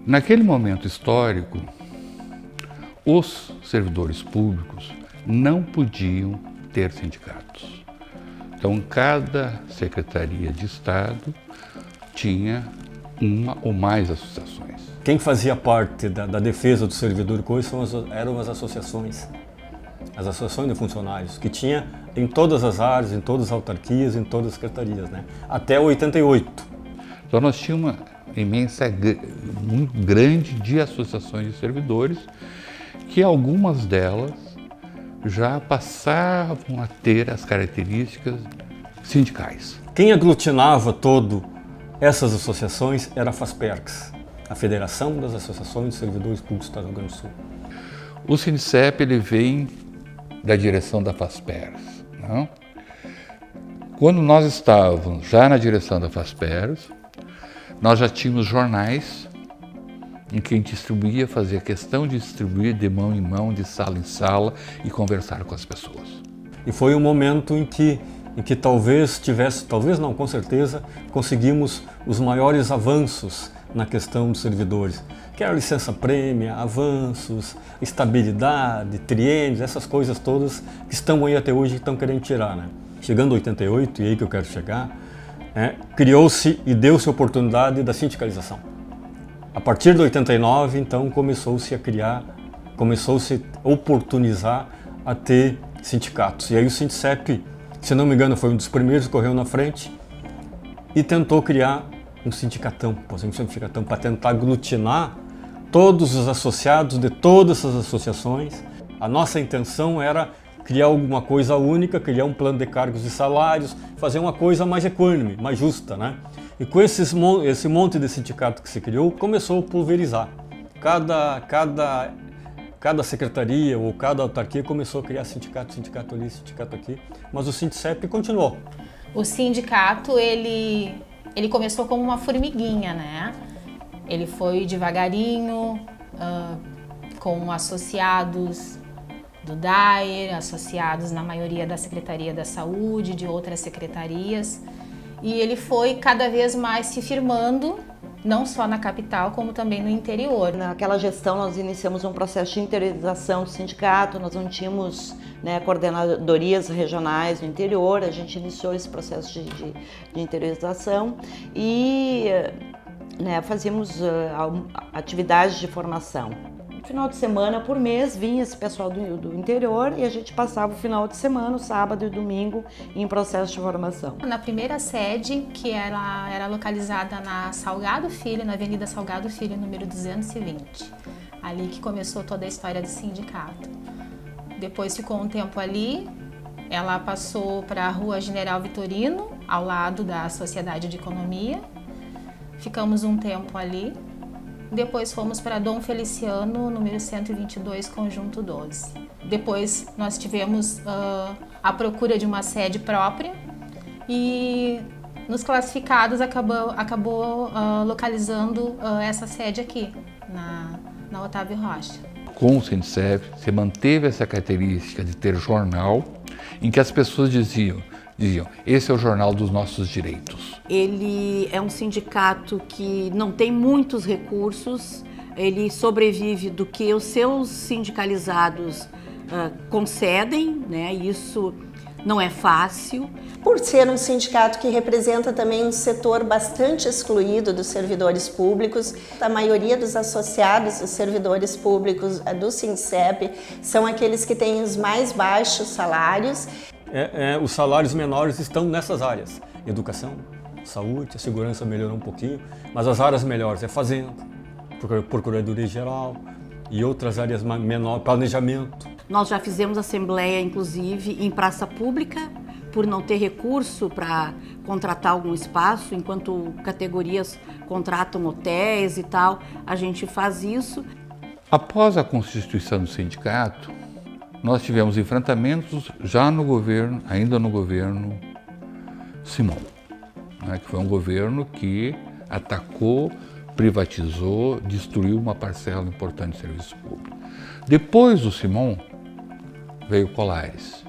Naquele momento histórico, os servidores públicos não podiam ter sindicatos. Então, cada secretaria de Estado tinha uma ou mais associações. Quem fazia parte da defesa do servidor eram as associações de funcionários, que tinha em todas as áreas, em todas as autarquias, em todas as secretarias, né? Até 88. Então nós tínhamos uma imensa, muito grande de associações de servidores, que algumas delas já passavam a ter as características sindicais. Quem aglutinava todo essas associações era a FASPERGS, a Federação das Associações de Servidores Públicos do Estado do Rio Grande do Sul. O SINDICEP ele vem da direção da FASPERGS, não? Quando nós estávamos já na direção da FASPERGS, nós já tínhamos jornais em que a gente distribuía, fazia questão de distribuir de mão em mão, de sala em sala e conversar com as pessoas. E foi um momento em que com certeza, conseguimos os maiores avanços na questão dos servidores, que era licença-prêmio, avanços, estabilidade, triênios, essas coisas todas que estão aí até hoje e estão querendo tirar, né? Chegando a 88, e aí que eu quero chegar, criou-se e deu-se a oportunidade da sindicalização. A partir de 89, então, começou-se a oportunizar a ter sindicatos. E aí o SINDICEP, se não me engano, foi um dos primeiros que correu na frente e tentou criar um sindicatão, para tentar aglutinar todos os associados de todas essas associações. A nossa intenção era criar alguma coisa única, criar um plano de cargos e salários, fazer uma coisa mais equânime, mais justa, né? E com esse monte de sindicato que se criou, começou a pulverizar. Cada secretaria ou cada autarquia começou a criar sindicato ali, sindicato aqui, mas o SINDICEP continuou. O sindicato, ele começou como uma formiguinha, né? Ele foi devagarinho, com associados do DAER, associados na maioria da Secretaria da Saúde, de outras secretarias, e ele foi cada vez mais se firmando, não só na capital, como também no interior. Naquela gestão nós iniciamos um processo de interiorização do sindicato, nós não tínhamos coordenadorias regionais no interior, a gente iniciou esse processo de interiorização e fazíamos atividades de formação. Final de semana, por mês, vinha esse pessoal do interior e a gente passava o final de semana, o sábado e domingo, em processo de formação. Na primeira sede, que era localizada na Salgado Filho, na Avenida Salgado Filho, número 220. Ali que começou toda a história do sindicato. Depois ficou um tempo ali, ela passou para a Rua General Vitorino, ao lado da Sociedade de Economia. Ficamos um tempo ali. Depois fomos para Dom Feliciano, número 122, Conjunto 12. Depois nós tivemos a procura de uma sede própria e nos classificados acabou localizando essa sede aqui, na Otávio Rocha. Com o SINDICEP, se manteve essa característica de ter jornal em que as pessoas diziam, esse é o jornal dos nossos direitos. Ele é um sindicato que não tem muitos recursos, ele sobrevive do que os seus sindicalizados concedem, né? Isso não é fácil. Por ser um sindicato que representa também um setor bastante excluído dos servidores públicos, a maioria dos associados dos servidores públicos do SINDICEP são aqueles que têm os mais baixos salários. Os salários menores estão nessas áreas: educação, saúde, a segurança melhorou um pouquinho, mas as áreas melhores é fazenda, procuradoria geral e outras áreas menores, planejamento. Nós já fizemos assembleia, inclusive, em praça pública, por não ter recurso para contratar algum espaço, enquanto categorias contratam hotéis e tal, a gente faz isso. Após a constituição do sindicato, nós tivemos enfrentamentos já no governo, ainda no governo Simão, que foi um governo que atacou, privatizou, destruiu uma parcela importante de serviço público. Depois do Simão, veio Colares.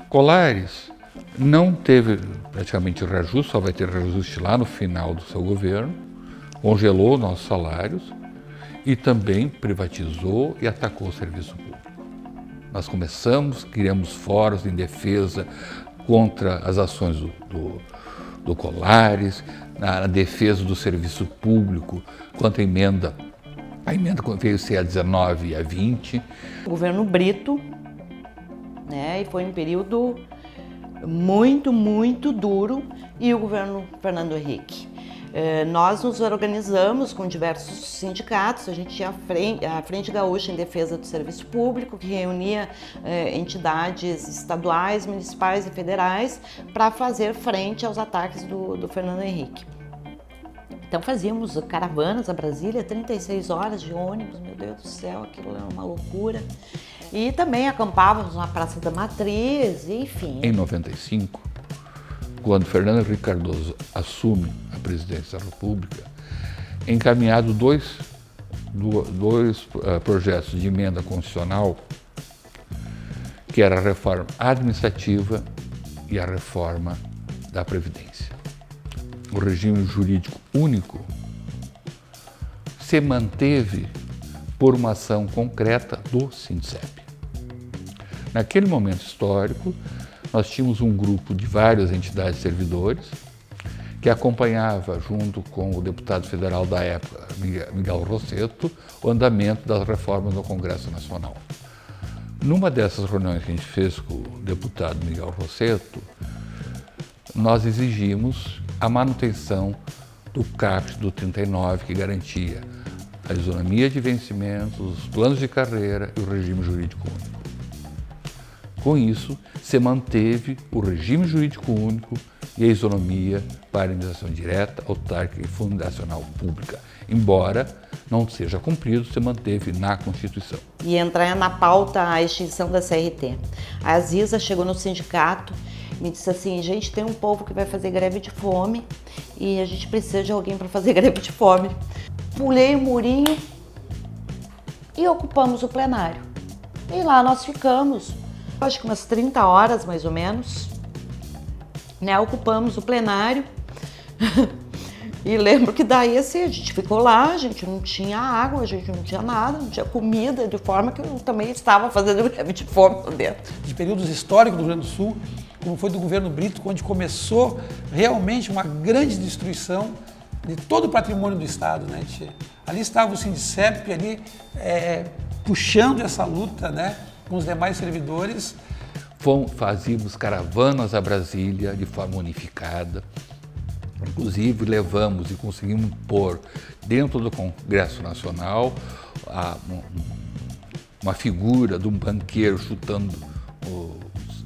Colares não teve praticamente reajuste, só vai ter reajuste lá no final do seu governo, congelou nossos salários e também privatizou e atacou o serviço público. Nós criamos fóruns em defesa contra as ações do Colares, na defesa do serviço público, quanto à emenda. A emenda veio ser a 19 e a 20. O governo Brito, né, e foi um período muito, muito duro, e o governo Fernando Henrique. Nós nos organizamos com diversos sindicatos, a gente tinha a Frente Gaúcha em Defesa do Serviço Público, que reunia entidades estaduais, municipais e federais para fazer frente aos ataques do Fernando Henrique. Então fazíamos caravanas a Brasília, 36 horas de ônibus, meu Deus do céu, aquilo era uma loucura. E também acampávamos na Praça da Matriz, enfim. Em 95, quando Fernando Henrique Cardoso assume a presidência da República, encaminhado dois projetos de emenda constitucional, que era a reforma administrativa e a reforma da Previdência. O regime jurídico único se manteve por uma ação concreta do SINDCEP. Naquele momento histórico, nós tínhamos um grupo de várias entidades servidores que acompanhava, junto com o deputado federal da época, Miguel Rosseto, o andamento das reformas no Congresso Nacional. Numa dessas reuniões que a gente fez com o deputado Miguel Rosseto, nós exigimos a manutenção do caput do 39, que garantia a isonomia de vencimentos, os planos de carreira e o regime jurídico único. Com isso, se manteve o regime jurídico único e a isonomia para a administração direta, autárquica e fundacional pública, embora não seja cumprido, se manteve na Constituição. E entrar na pauta a extinção da CRT. A Aziza chegou no sindicato e me disse assim: gente, tem um povo que vai fazer greve de fome e a gente precisa de alguém para fazer greve de fome. Pulei o murinho e ocupamos o plenário. E lá nós ficamos, acho que umas 30 horas mais ou menos, né? Ocupamos o plenário. E lembro que daí assim, a gente ficou lá, a gente não tinha água, a gente não tinha nada, não tinha comida, de forma que eu também estava fazendo greve de fome lá dentro. De períodos históricos do Rio Grande do Sul, como foi do governo Brito, onde começou realmente uma grande destruição de todo o patrimônio do Estado, né, tchê? Ali estava o SINDCEP, ali puxando essa luta, né, com os demais servidores. Fazíamos caravanas a Brasília de forma unificada. Inclusive, levamos e conseguimos pôr dentro do Congresso Nacional uma figura de um banqueiro chutando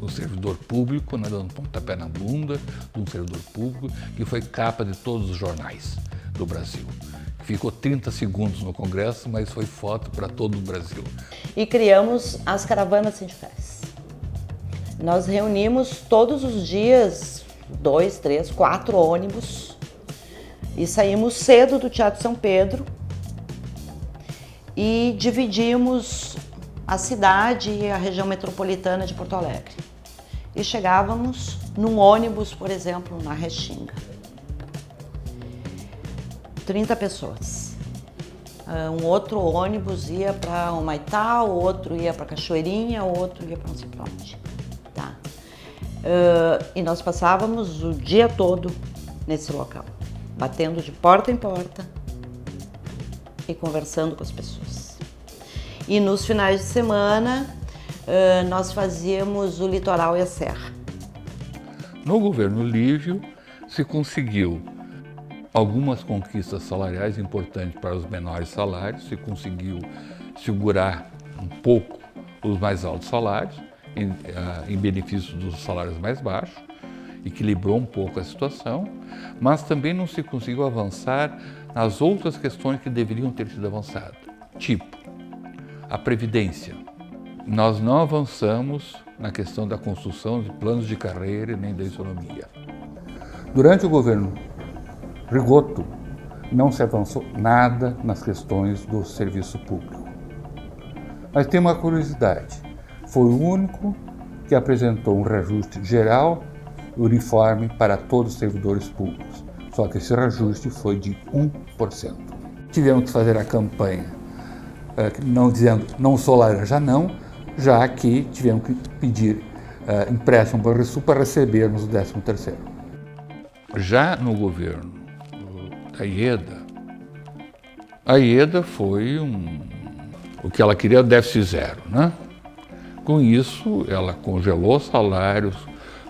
o servidor público, né, dando pontapé na bunda de um servidor público, que foi capa de todos os jornais do Brasil. Ficou 30 segundos no Congresso, mas foi foto para todo o Brasil. E criamos as caravanas sindicais. Nós reunimos todos os dias 2, 3, 4 ônibus e saímos cedo do Teatro São Pedro e dividimos a cidade e a região metropolitana de Porto Alegre. E chegávamos num ônibus, por exemplo, na Restinga. 30 pessoas. Um outro ônibus ia para Humaitá, o outro ia para Cachoeirinha, o outro ia para não sei para onde. Tá. E nós passávamos o dia todo nesse local, batendo de porta em porta e conversando com as pessoas. E nos finais de semana, nós fazíamos o litoral e a serra. No governo Lívio, se conseguiu algumas conquistas salariais importantes para os menores salários, se conseguiu segurar um pouco os mais altos salários, em benefício dos salários mais baixos, equilibrou um pouco a situação, mas também não se conseguiu avançar nas outras questões que deveriam ter sido avançadas, tipo a Previdência. Nós não avançamos na questão da construção de planos de carreira e nem da isonomia. Durante o governo Rigoto, não se avançou nada nas questões do serviço público. Mas tem uma curiosidade. Foi o único que apresentou um reajuste geral e uniforme para todos os servidores públicos. Só que esse reajuste foi de 1%. Tivemos que fazer a campanha não dizendo não sou laranja não, já que tivemos que pedir empréstimo para o Banrisul para recebermos o 13º. Já no governo da Ieda, a Ieda foi o que ela queria, déficit zero, né? Com isso, ela congelou salários,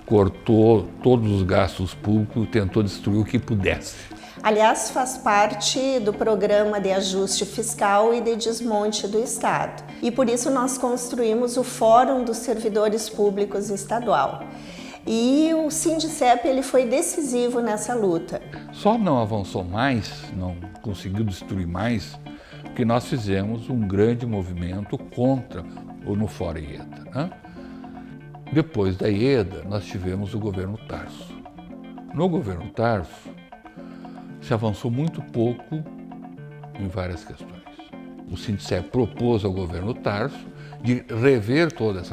cortou todos os gastos públicos, tentou destruir o que pudesse. Aliás, faz parte do programa de ajuste fiscal e de desmonte do Estado. E por isso nós construímos o Fórum dos Servidores Públicos Estadual. E o Sindicep ele foi decisivo nessa luta. Só não avançou mais, não conseguiu destruir mais, porque nós fizemos um grande movimento contra o no Fórum Ieda, né? Depois da Ieda, nós tivemos o governo Tarso. No governo Tarso, se avançou muito pouco em várias questões. O Sindicep propôs ao governo Tarso de rever toda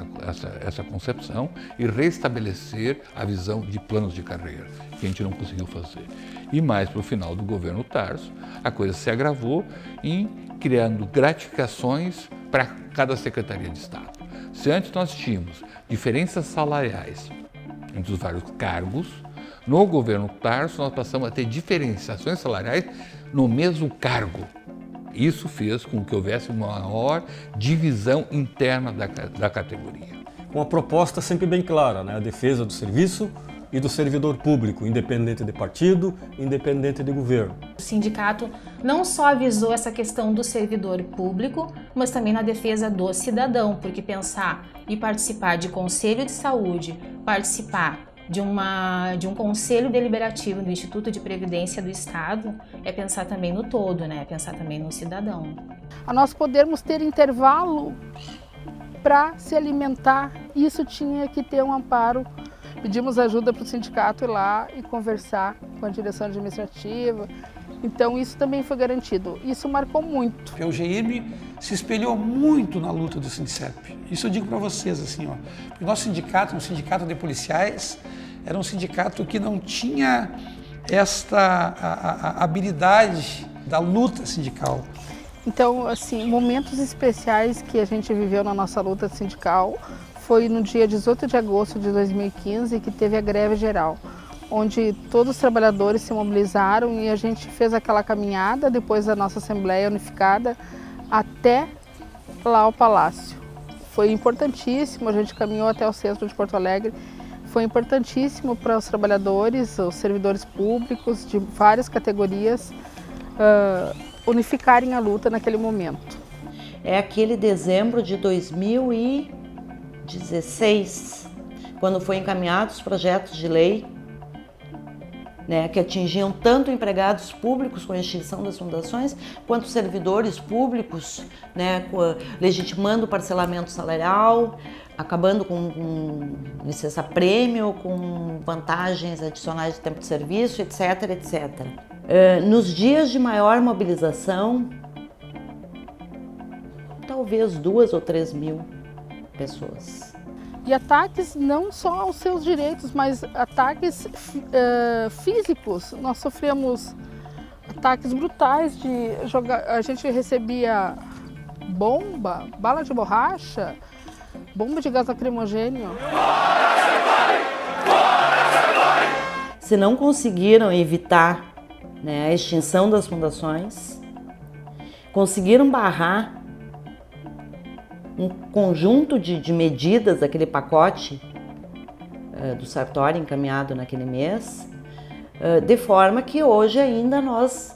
essa concepção e restabelecer a visão de planos de carreira, que a gente não conseguiu fazer. E mais para o final do governo Tarso, a coisa se agravou em criando gratificações para cada Secretaria de Estado. Se antes nós tínhamos diferenças salariais entre os vários cargos, no governo Tarso nós passamos a ter diferenciações salariais no mesmo cargo. Isso fez com que houvesse uma maior divisão interna da categoria. Uma proposta sempre bem clara, né? A defesa do serviço e do servidor público, independente de partido, independente de governo. O sindicato não só avisou essa questão do servidor público, mas também na defesa do cidadão, porque pensar e participar de conselho de saúde, participar de um conselho deliberativo do Instituto de Previdência do Estado é pensar também no todo, né? É pensar também no cidadão. A nós podermos ter intervalo para se alimentar, isso tinha que ter um amparo. Pedimos ajuda para o sindicato ir lá e conversar com a direção administrativa. Então isso também foi garantido. Isso marcou muito. A UGM se espelhou muito na luta do Sindicep. Isso eu digo para vocês assim, ó. Porque o nosso sindicato, um sindicato de policiais, era um sindicato que não tinha esta habilidade da luta sindical. Então, assim, momentos especiais que a gente viveu na nossa luta sindical foi no dia 18 de agosto de 2015, que teve a greve geral, onde todos os trabalhadores se mobilizaram e a gente fez aquela caminhada depois da nossa Assembleia Unificada até lá ao Palácio. Foi importantíssimo, a gente caminhou até o centro de Porto Alegre, foi importantíssimo para os trabalhadores, os servidores públicos de várias categorias unificarem a luta naquele momento. É aquele dezembro de 2016, quando foram encaminhados os projetos de lei, né, que atingiam tanto empregados públicos com a extinção das fundações, quanto servidores públicos, né, legitimando o parcelamento salarial, acabando com licença-prêmio, com vantagens adicionais de tempo de serviço, etc, etc. Nos dias de maior mobilização, talvez 2 ou 3 mil pessoas. E ataques não só aos seus direitos, mas ataques físicos. Nós sofremos ataques brutais de jogar. A gente recebia bomba, bala de borracha, bomba de gás lacrimogênio. Se não conseguiram evitar, né, a extinção das fundações, conseguiram barrar um conjunto de medidas daquele pacote do Sartori encaminhado naquele mês, de forma que hoje ainda nós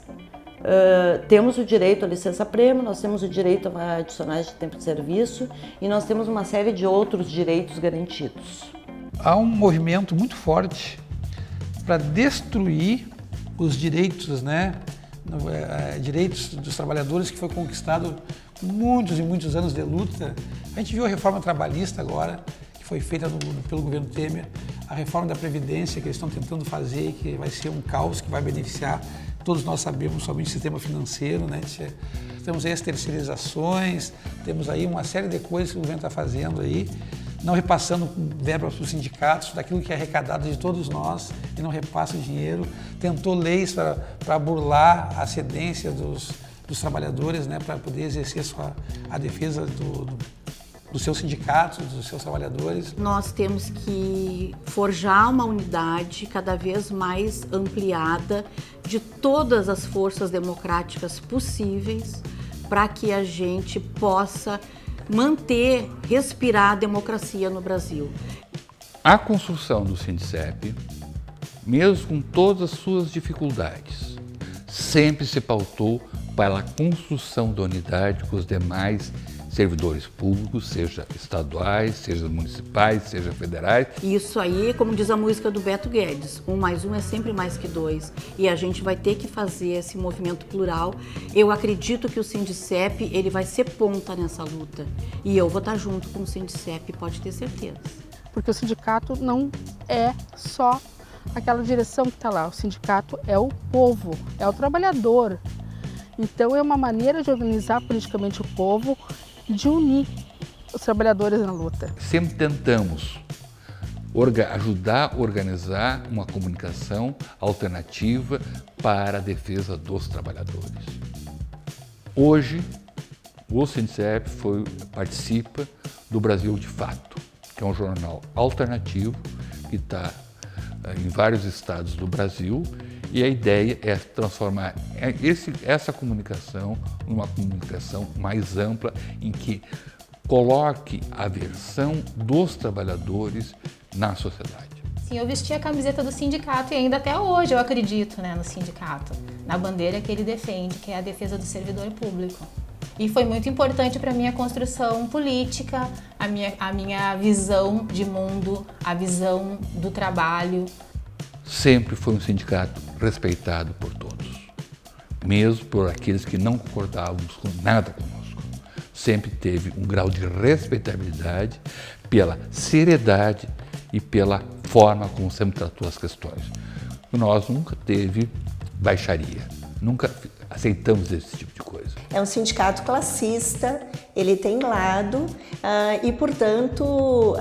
temos o direito à licença-prêmio, nós temos o direito a adicionais de tempo de serviço e nós temos uma série de outros direitos garantidos. Há um movimento muito forte para destruir os direitos, né, direitos dos trabalhadores que foi conquistado muitos e muitos anos de luta. A gente viu a reforma trabalhista agora, que foi feita pelo governo Temer, a reforma da Previdência que eles estão tentando fazer, que vai ser um caos, que vai beneficiar, todos nós sabemos, somente o sistema financeiro, né? Temos aí as terceirizações, temos aí uma série de coisas que o governo está fazendo aí, não repassando verbas para os sindicatos, daquilo que é arrecadado de todos nós, e não repassa o dinheiro, tentou leis para burlar a cedência dos trabalhadores, né, para poder exercer a defesa do seu sindicato, dos seus trabalhadores. Nós temos que forjar uma unidade cada vez mais ampliada de todas as forças democráticas possíveis para que a gente possa manter, respirar a democracia no Brasil. A construção do Sindicep, mesmo com todas as suas dificuldades, sempre se pautou pela construção da unidade com os demais servidores públicos, seja estaduais, seja municipais, seja federais. Isso aí, como diz a música do Beto Guedes, 1 mais 1 é sempre mais que 2. E a gente vai ter que fazer esse movimento plural. Eu acredito que o Sindicep, ele vai ser ponta nessa luta. E eu vou estar junto com o Sindicep, pode ter certeza. Porque o sindicato não é só aquela direção que está lá. O sindicato é o povo, é o trabalhador. Então é uma maneira de organizar politicamente o povo, de unir os trabalhadores na luta. Sempre tentamos ajudar a organizar uma comunicação alternativa para a defesa dos trabalhadores. Hoje, o Sindicep participa do Brasil de Fato, que é um jornal alternativo que está em vários estados do Brasil, e a ideia é transformar essa comunicação numa comunicação mais ampla, em que coloque a versão dos trabalhadores na sociedade. Sim, eu vesti a camiseta do sindicato e ainda até hoje eu acredito, né, no sindicato, na bandeira que ele defende, que é a defesa do servidor público. E foi muito importante para a minha construção política, a minha visão de mundo, a visão do trabalho. Sempre foi um sindicato respeitado por todos, mesmo por aqueles que não concordavam com nada conosco. Sempre teve um grau de respeitabilidade pela seriedade e pela forma como sempre tratou as questões. Nós nunca teve baixaria, nunca aceitamos esse tipo de coisa. É um sindicato classista, ele tem lado e, portanto,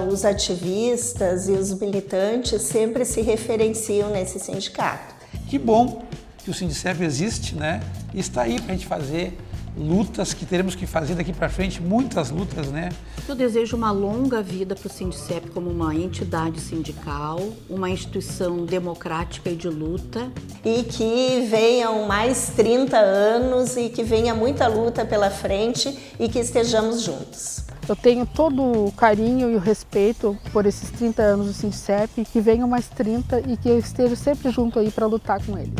os ativistas e os militantes sempre se referenciam nesse sindicato. Que bom que o Sindicep existe, né? E está aí para a gente fazer lutas que teremos que fazer daqui para frente, muitas lutas, né? Eu desejo uma longa vida para o Sindicep como uma entidade sindical, uma instituição democrática e de luta. E que venham mais 30 anos e que venha muita luta pela frente e que estejamos juntos. Eu tenho todo o carinho e o respeito por esses 30 anos do Sindicep, que venham mais 30 e que eu esteja sempre junto aí para lutar com eles.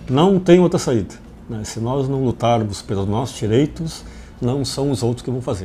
Não tem outra saída, né? Se nós não lutarmos pelos nossos direitos, não são os outros que vão fazê-lo.